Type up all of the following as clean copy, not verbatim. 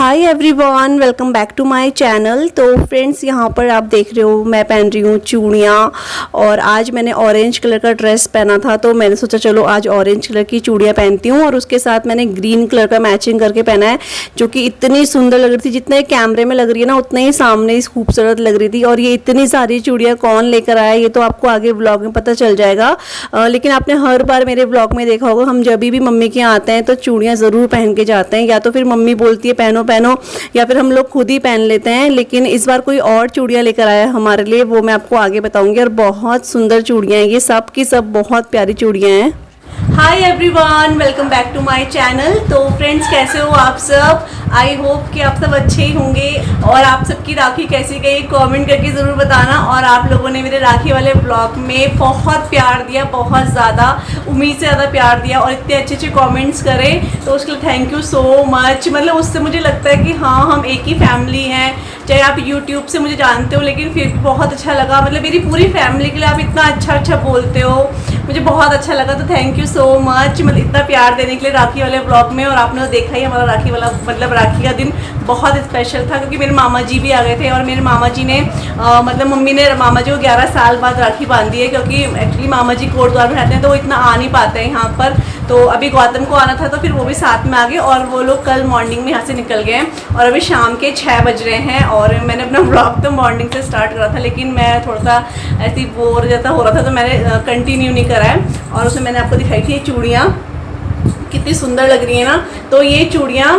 Hi everyone, welcome back to my channel. तो friends, यहाँ पर आप देख रहे हो मैं पहन रही हूँ चूड़ियाँ। और आज मैंने ऑरेंज कलर का ड्रेस पहना था, तो मैंने सोचा चलो आज ऑरेंज कलर की चूड़ियाँ पहनती हूँ। और उसके साथ मैंने ग्रीन कलर का मैचिंग करके पहना है, जो कि इतनी सुंदर लग रही थी। जितना कैमरे में लग रही है ना, उतना ही सामने खूबसूरत लग रही थी। और ये इतनी सारी चूड़ियाँ कौन लेकर आया, ये तो आपको आगे ब्लॉग में पता चल जाएगा। लेकिन आपने हर बार मेरे ब्लॉग में देखा होगा, हम जब भी मम्मी के यहाँ आते हैं तो चूड़ियाँ ज़रूर पहन के जाते हैं, या तो फिर मम्मी बोलती है पहनो पहनो, या फिर हम लोग खुद ही पहन लेते हैं। लेकिन इस बार कोई और चूड़ियाँ लेकर आया है हमारे लिए, वो मैं आपको आगे बताऊंगी। और बहुत सुंदर चूड़ियाँ हैं, ये सब की सब बहुत प्यारी चूड़ियाँ हैं। Hi everyone, welcome back to my channel. तो फ्रेंड्स, कैसे हो आप सब? आई होप कि आप सब अच्छे ही होंगे। और आप सबकी राखी कैसी गई कमेंट करके ज़रूर बताना। और आप लोगों ने मेरे राखी वाले ब्लॉग में बहुत प्यार दिया, बहुत ज़्यादा, उम्मीद से ज़्यादा प्यार दिया और इतने अच्छे अच्छे कमेंट्स करे, तो उसके लिए थैंक यू सो मच। मतलब उससे मुझे लगता है कि हाँ, हम एक ही फैमिली हैं। चाहे आप यूट्यूब से मुझे जानते हो, लेकिन फिर भी बहुत अच्छा लगा। मतलब मेरी पूरी फैमिली के लिए आप इतना अच्छा अच्छा बोलते हो, मुझे बहुत अच्छा लगा। तो थैंक यू सो मच, मतलब इतना प्यार देने के लिए राखी वाले ब्लॉग में। और आपने तो देखा ही, हमारा राखी वाला मतलब राखी का दिन बहुत स्पेशल था, क्योंकि मेरे मामा जी भी आ गए थे। और मेरे मामा जी ने मतलब मम्मी ने मामा जी को 11 साल बाद राखी बांधी है, क्योंकि एक्चुअली मामा जी कोटद्वार में रहते हैं, तो वो इतना आ नहीं पाते हैं यहाँ पर। तो अभी गौतम को आना था, तो फिर वो भी साथ में आ गए। और वो लोग कल मॉर्निंग में यहाँ से निकल गए हैं, और अभी शाम के 6 बज रहे हैं। और मैंने अपना ब्लॉग तो मॉर्निंग से स्टार्ट करा था, लेकिन मैं थोड़ा सा ऐसी बोर जैसा हो रहा था, तो मैंने कंटिन्यू नहीं करा है। और उसमें मैंने आपको दिखाई थी चूड़ियाँ कितनी सुंदर लग रही है ना। तो ये चूड़ियाँ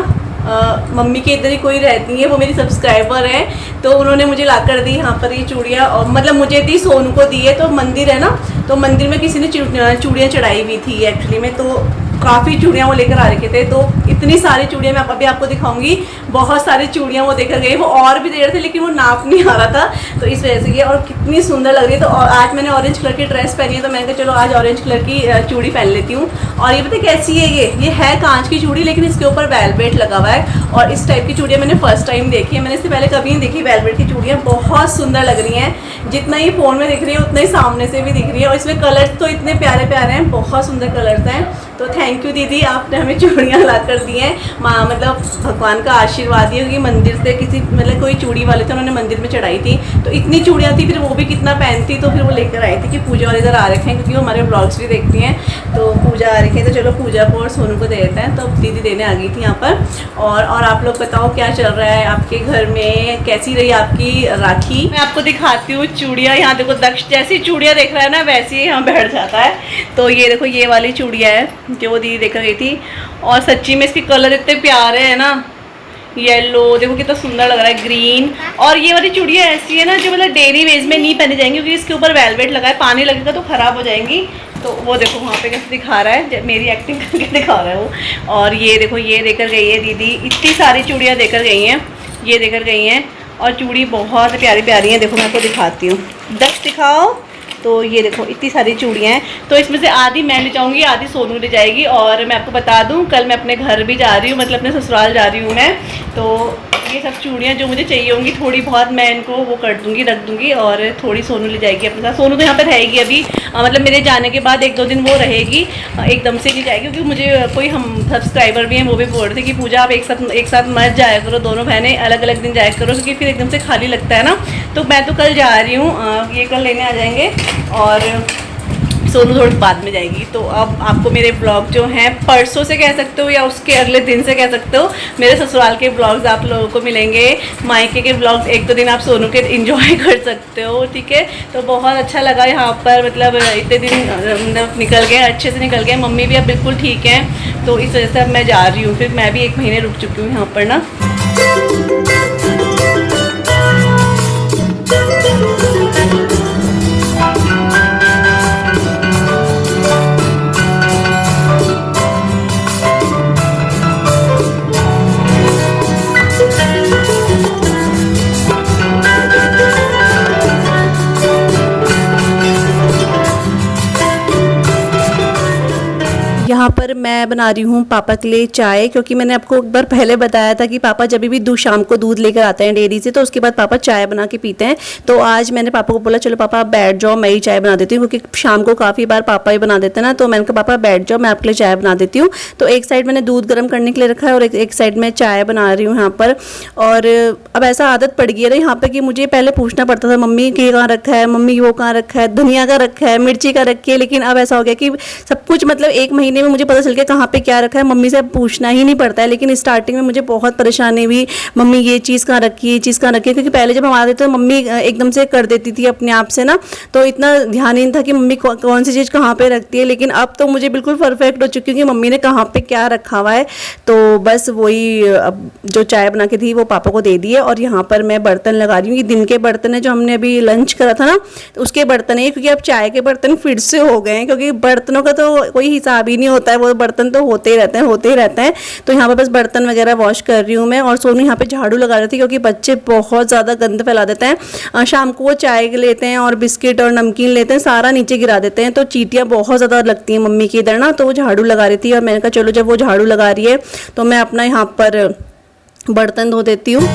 मम्मी के इधर ही कोई रहती है, वो मेरी सब्सक्राइबर है, तो उन्होंने मुझे ला कर दी यहाँ पर ये चूड़ियाँ। और मतलब मुझे दी, सोनू को दी है। तो मंदिर है ना, तो मंदिर में किसी ने चूड़ियाँ चढ़ाई हुई थी एक्चुअली में, तो काफ़ी चूड़ियाँ वो लेकर आ रखे थे। तो इतनी सारी चूड़ियाँ मैं अभी आपको दिखाऊंगी। बहुत सारी चूड़ियाँ वो देकर गए, वो और भी दे रहे थे, लेकिन वो नाप नहीं आ रहा था, तो इस वजह से ये। और कितनी सुंदर लग रही है। तो आज मैंने ऑरेंज कलर की ड्रेस पहनी है, तो मैंने कहा चलो आज ऑरेंज कलर की चूड़ी पहन लेती हूँ। और ये पता कैसी है, ये है कांच की चूड़ी, लेकिन इसके ऊपर वेलवेट लगा हुआ है। और इस टाइप की चूड़ियाँ मैंने फर्स्ट टाइम देखी है, मैंने इससे पहले कभी नहीं देखी। वेलवेट की चूड़ियाँ बहुत सुंदर लग रही हैं, जितना ही फ़ोन में दिख रही है उतना ही सामने से भी दिख रही है। और इसमें कलर्स तो इतने प्यारे प्यारे हैं, बहुत सुंदर कलर्स हैं। तो थैंक यू दीदी, आपने हमें चूड़ियाँ ला कर दी हैं। मतलब भगवान का आशीर्वाद ही, क्योंकि मंदिर से किसी मतलब कोई चूड़ी वाले थे, उन्होंने मंदिर में चढ़ाई थी, तो इतनी चूड़ियाँ थी, फिर वो भी कितना पहनती। तो फिर वो लेकर आई थी कि पूजा और इधर आ रखे हैं, क्योंकि वो हमारे ब्लॉग्स भी देखती हैं। तो पूजा आ रखे हैं, तो चलो पूजा को और सोनू को दे देते हैं। तो दीदी देने आ गई थी यहाँ पर। और आप लोग बताओ क्या चल रहा है आपके घर में, कैसी रही आपकी राखी? मैं आपको दिखाती हूँ चूड़ियाँ। यहाँ देखो, दक्ष जैसी चूड़ियाँ देख रहा है ना, वैसे ही यहाँ बैठ जाता है। तो ये देखो, ये वाली चूड़ियाँ है जो वो दीदी देखकर गई थी। और सच्ची में इसके कलर इतने प्यारे हैं ना, येलो देखो कितना सुंदर लग रहा है, ग्रीन। और ये वाली चूड़ियाँ ऐसी है ना, जो मतलब डेली वेज में नहीं पहनी जाएंगी, क्योंकि इसके ऊपर वेलवेट लगा है, पानी लगेगा तो ख़राब हो जाएंगी। तो वो देखो वहाँ पे कैसे दिखा रहा है, मेरी एक्टिंग करके दिखा रहा है वो। और ये देखो, ये देकर गई है दीदी, इतनी सारी चूड़ियाँ देकर गई हैं, ये देकर गई हैं। और चूड़ी बहुत प्यारी प्यारी हैं, देखो मैं आपको दिखाती हूँ। 10 दिखाओ। तो ये देखो इतनी सारी चूड़ियाँ हैं, तो इसमें से आधी मैं ले जाऊँगी, आधी सोनू ले जाएगी। और मैं आपको बता दूँ, कल मैं अपने घर भी जा रही हूँ, मतलब अपने ससुराल जा रही हूँ मैं। तो ये सब चूड़ियाँ जो मुझे चाहिए होंगी, थोड़ी बहुत मैं इनको वो कर दूँगी, रख दूँगी। और थोड़ी सोनू ले जाएगी अपने साथ। सोनू तो यहाँ पर रहेगी अभी, मतलब मेरे जाने के बाद 1-2 दिन वो रहेगी, एकदम से नहीं जाएगी। क्योंकि मुझे कोई हम सब्सक्राइबर भी हैं, वो भी बोल रहे थे कि पूजा आप एक साथ मत जाया करो, दोनों बहनें अलग अलग दिन जाया करो, क्योंकि फिर एकदम से खाली लगता है ना। तो मैं तो कल जा रही हूँ, ये कल लेने आ जाएंगे। और सोनू थोड़ी बाद में जाएगी। तो अब आपको मेरे ब्लॉग जो हैं परसों से कह सकते हो, या उसके अगले दिन से कह सकते हो, मेरे ससुराल के ब्लॉग्स आप लोगों को मिलेंगे। मायके के ब्लॉग्स 1-2 दिन आप सोनू के एंजॉय कर सकते हो, ठीक है। तो बहुत अच्छा लगा यहाँ पर, मतलब इतने दिन मतलब निकल गए, अच्छे से निकल गए। मम्मी भी अब बिल्कुल ठीक है, तो इस वजह से अब मैं जा रही हूँ। फिर मैं भी 1 महीने रुक चुकी हूँ यहाँ पर ना। यहाँ पर मैं मैं बना रही हूँ पापा के लिए चाय, क्योंकि मैंने आपको एक बार पहले बताया था कि पापा जब भी शाम को दूध लेकर आते हैं डेयरी से तो उसके बाद पापा चाय बना के पीते हैं। तो आज मैंने पापा को बोला चलो पापा आप बैठ जाओ, मैं ही चाय बना देती हूँ, क्योंकि शाम को काफ़ी बार पापा ही बना देते हैं ना। तो मैंने कहा पापा बैठ जाओ, मैं आपके लिए चाय बना देती हूँ। तो एक साइड मैंने दूध गर्म करने के लिए रखा है और एक साइड में चाय बना रही हूँ यहाँ पर। और अब ऐसा आदत पड़ गई है ना यहाँ पर कि मुझे पहले पूछना पड़ता था मम्मी ये कहाँ रखा है, मम्मी वो कहाँ रखा है, धनिया का रखा है, मिर्ची का रखी है। लेकिन अब ऐसा हो गया कि सब कुछ मतलब 1 महीने में मुझे पता चल गया कहाँ पे क्या रखा है, मम्मी से अब पूछना ही नहीं पड़ता है। लेकिन स्टार्टिंग में मुझे बहुत परेशानी हुई, मम्मी ये चीज़ कहाँ रखी है, ये चीज़ कहाँ रखी है, क्योंकि पहले जब हम आते थे तो मम्मी एकदम से कर देती थी अपने आप से ना, तो इतना ध्यान नहीं था कि मम्मी कौन सी चीज़ कहाँ पे रखती है। लेकिन अब तो मुझे बिल्कुल परफेक्ट हो चुकी है कि मम्मी ने कहाँ पे क्या रखा हुआ है। तो बस वही अब जो चाय बना के थी वो पापा को दे दी है। और यहाँ पर मैं बर्तन लगा रही हूँ, ये दिन के बर्तन है जो हमने अभी लंच करा था ना, तो उसके बर्तन है, क्योंकि अब चाय के बर्तन फिर से हो गए हैं, क्योंकि बर्तनों का तो कोई हिसाब ही नहीं होता है, वो बर्तन तो होते ही रहते हैं होते ही रहते हैं। तो यहाँ पर बस बर्तन वगैरह वॉश कर रही हूँ मैं। और सोनू यहाँ पे झाड़ू लगा रही थी, क्योंकि बच्चे बहुत ज़्यादा गंद फैला देते हैं। शाम को वो चाय लेते हैं और बिस्किट और नमकीन लेते हैं, सारा नीचे गिरा देते हैं, तो चींटियाँ बहुत ज़्यादा लगती हैं मम्मी की इधर ना। तो वो झाड़ू लगा रही थी और मैंने कहा चलो जब वो झाड़ू लगा रही है तो मैं अपना यहाँ पर बर्तन धो देती हूँ।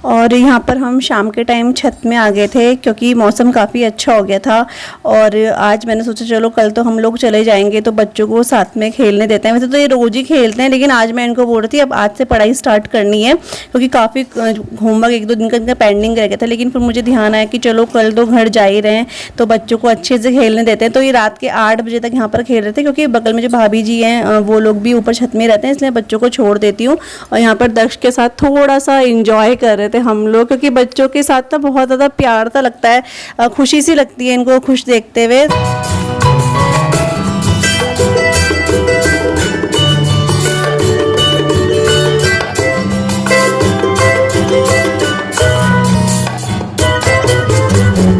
और यहाँ पर हम शाम के टाइम छत में आ गए थे, क्योंकि मौसम काफ़ी अच्छा हो गया था। और आज मैंने सोचा चलो कल तो हम लोग चले जाएंगे तो बच्चों को साथ में खेलने देते हैं। वैसे तो ये रोज़ ही खेलते हैं, लेकिन आज मैं इनको बोल रही थी अब आज से पढ़ाई स्टार्ट करनी है, क्योंकि काफ़ी होमवर्क 1-2 दिन का इनका पेंडिंग रह गया था। लेकिन फिर मुझे ध्यान आया कि चलो कल तो घर जा ही रहे हैं तो बच्चों को अच्छे से खेलने देते हैं। तो ये रात के 8 बजे तक यहाँ पर खेल रहे थे, क्योंकि बगल में जो भाभी जी हैं वो लोग भी ऊपर छत में रहते हैं, इसलिए बच्चों को छोड़ देती हूँ। और यहाँ पर दक्ष के साथ थोड़ा सा इंजॉय कर रहे थे हम लोग, क्योंकि बच्चों के साथ ना बहुत ज़्यादा प्यार सा लगता है, खुशी सी लगती है इनको खुश देखते हुए।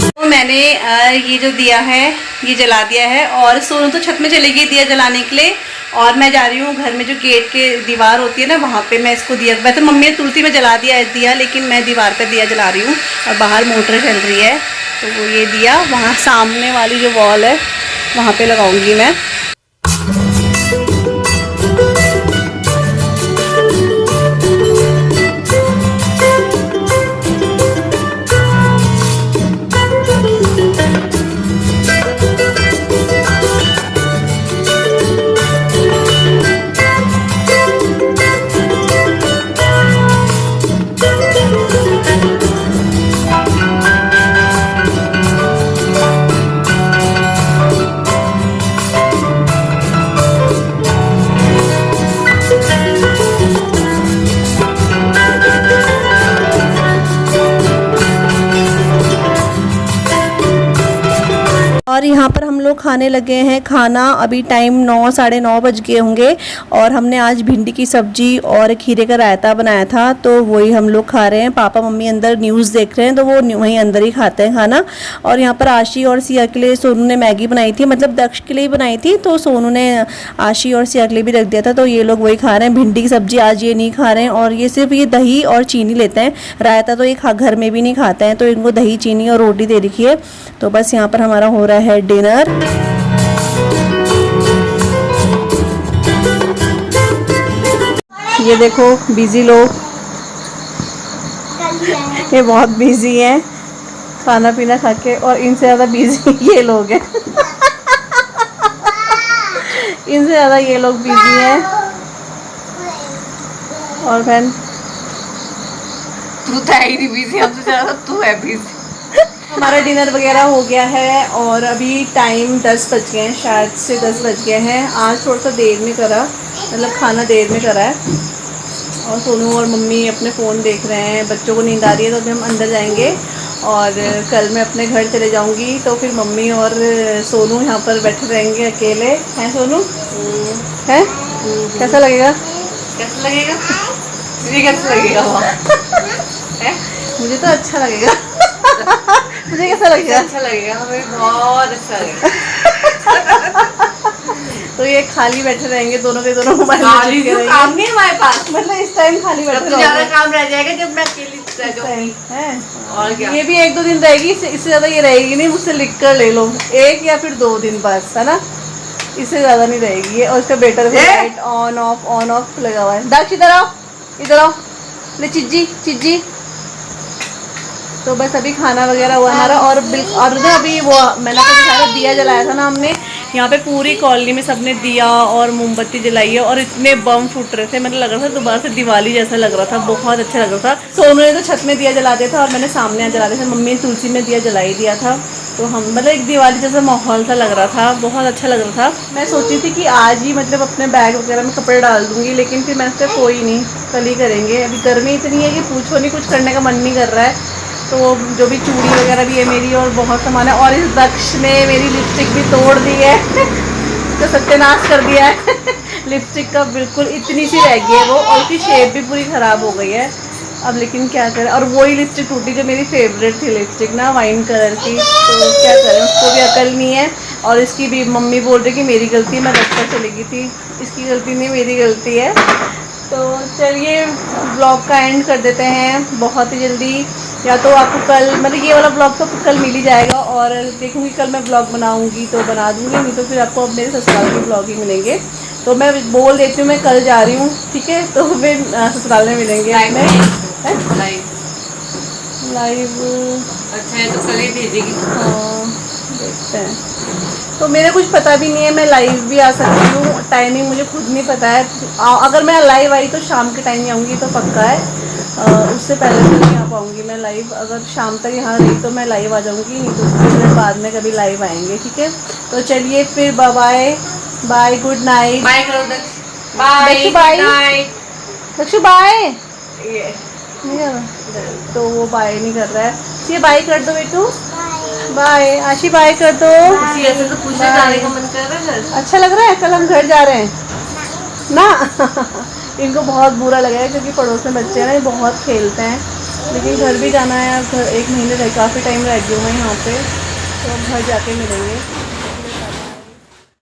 तो मैंने ये जो दिया है ये जला दिया है, और सोनू तो छत में चली गई दिया जलाने के लिए। और मैं जा रही हूँ घर में जो गेट के दीवार होती है ना वहाँ पे मैं इसको दिया, वैसे मम्मी ने तुलसी में जला दिया है दिया, लेकिन मैं दीवार पे दिया जला रही हूँ। और बाहर मोटर चल रही है तो वो ये दिया वहाँ सामने वाली जो वॉल है वहाँ पे लगाऊंगी मैं। और यहाँ पर हम लोग खाने लगे हैं खाना। अभी टाइम 9 साढ़े 9 बज गए होंगे। और हमने आज भिंडी की सब्जी और खीरे का रायता बनाया था, तो वही हम लोग खा रहे हैं। पापा मम्मी अंदर न्यूज़ देख रहे हैं, तो वो वहीं अंदर ही खाते हैं खाना। और यहाँ पर आशी और सिया के लिए सोनू ने मैगी बनाई थी, मतलब दक्ष के लिए बनाई थी, तो सोनू ने आशी और सिया के लिए भी रख दिया था, तो ये लोग वही खा रहे हैं। भिंडी की सब्जी आज ये नहीं खा रहे हैं, और ये सिर्फ ये दही और चीनी लेते हैं, रायता तो ये घर में भी नहीं खाते हैं, तो इनको दही चीनी और रोटी दे रखी है। तो बस यहाँ पर हमारा हो रहा है डिनर। ये देखो बिजी लोग, ये बहुत बिजी हैं खाना पीना खा के, और इनसे ज़्यादा बिजी ये लोग हैं इनसे ज़्यादा ये लोग बिजी हैं। और बहन तू तो ही नहीं बिजी, हमसे ज़्यादा तू है बिजी। हमारा डिनर वगैरह हो गया है, और अभी टाइम 10 बज गए हैं, शायद से 10 बज गए हैं। आज थोड़ा सा देर में करा, मतलब खाना देर में करा है। और सोनू और मम्मी अपने फ़ोन देख रहे हैं, बच्चों को नींद आ रही है, तो अभी हम अंदर जाएंगे और कल मैं अपने घर चले जाऊंगी तो फिर मम्मी और सोनू यहाँ पर बैठे रहेंगे अकेले। हैं सोनू? हैं? कैसा लगेगा? कैसा लगेगा? तुझे कैसा लगेगा वहाँ? हैं? मुझे तो अच्छा लगेगा। मुझे कैसा लगेगा? अच्छा लगेगा, हमें बहुत अच्छा लगेगा। तो ये खाली बैठे रहेंगे दोनों के दोनों मोबाइल में खाली चिपके क्यों? रहेंगे। काम नहीं है हमारे पास। मतलब इस टाइम खाली बैठे तब तो ज्यादा रहेंगे। काम रह जाएगा जब मैं अकेली रह जाऊंगी। हैं? और क्या? ये भी 1-2 दिन रहेगी, इससे ज़्यादा ये रहेगी नहीं। मुझसे लिख कर ले लो, 1 या फिर 2 दिन बस, है ना? इससे ज़्यादा नहीं रहेगी ये। और इसका बेटर लाइट ऑन ऑफ लगा हुआ है। दाक्ष इधर आओ, इधर आओ। ले चिज्जी चिज्जी। तो बस अभी खाना वगैरह हुआ हमारा। और ना अभी वो मैंने आपको दिखाया था, दिया जलाया था ना हमने। यहाँ पे पूरी कॉलोनी में सबने दिया और मोमबत्ती जलाई है और इतने बम फूट रहे थे, मतलब लग रहा था दोबारा से दिवाली जैसा लग रहा था, बहुत अच्छा लग रहा था। सोनू ने तो छत में दिया जला दिया था और मैंने सामने यहाँ जला दिया था। मम्मी ने तुलसी में दिया जला ही दिया था। तो हम मतलब एक दिवाली जैसा माहौल सा लग रहा था, बहुत अच्छा लग रहा था। मैं सोची थी कि आज ही मतलब अपने बैग वगैरह में कपड़े डाल दूँगी, लेकिन फिर मैंने सोचा कोई नहीं, कल ही करेंगे। अभी गर्मी इतनी है कि पूछो नहीं, कुछ करने का मन नहीं कर रहा है। तो जो भी चूड़ी वगैरह भी है मेरी और बहुत सामान है। और इस दक्ष ने मेरी लिपस्टिक भी तोड़ दी है। तो सत्यानाश कर दिया है। लिपस्टिक का बिल्कुल इतनी सी रह गई है वो, और उसकी शेप भी पूरी ख़राब हो गई है। अब लेकिन क्या करें। और वही लिपस्टिक टूटी जो मेरी फेवरेट थी लिपस्टिक ना, वाइन कलर की। तो क्या करें, उसको भी अकल नहीं है। और इसकी भी मम्मी बोल रही कि मेरी गलती है, मैं दफ्तर चली गई थी। इसकी गलती नहीं, मेरी गलती है। तो चलिए ब्लॉग का एंड कर देते हैं बहुत ही जल्दी। या तो आपको कल मतलब ये वाला ब्लॉग तो कल मिल ही जाएगा, और देखूंगी कल मैं ब्लॉग बनाऊंगी तो बना दूंगी, नहीं तो फिर आपको अब मेरे ससुराल के ब्लॉग ही मिलेंगे। तो मैं बोल देती हूँ मैं कल जा रही हूँ, ठीक है? तो फिर ससुराल में मिलेंगे अपने लाइव। अच्छा है तो कल ही भेजेगी। हाँ देखते हैं। तो मेरे कुछ पता भी नहीं है, मैं लाइव भी आ सकती हूँ, टाइमिंग मुझे खुद नहीं पता है। अगर मैं लाइव आई तो शाम के टाइम आऊँगी तो पक्का है। उससे पहले तो नहीं आ पाऊँगी मैं लाइव। अगर शाम तक यहाँ रही तो मैं लाइव आ जाऊँगी, नहीं तो फिर बाद में कभी लाइव आएंगे, ठीक है? तो चलिए फिर bye bye, good night. Bye करो Daksh. Bye Dakshu bye. Night. Dakshu bye ये नहीं कर रहा, तो वो बाय नहीं कर रहा है। ये बाय कर दो बेटू, बाय। आशी बाय कर दो। किसी ऐसे तो पूछने जाने का मन कर रहा है घर। अच्छा लग रहा है? कल हम घर जा रहे हैं ना। इनको बहुत बुरा लगा है क्योंकि पड़ोस में बच्चे हैं ना, ये बहुत खेलते हैं। लेकिन घर भी जाना है, घर 1 महीने रह, काफ़ी टाइम रह गई हूँ मैं यहाँ पे, तो अब घर जाके मिलेंगे।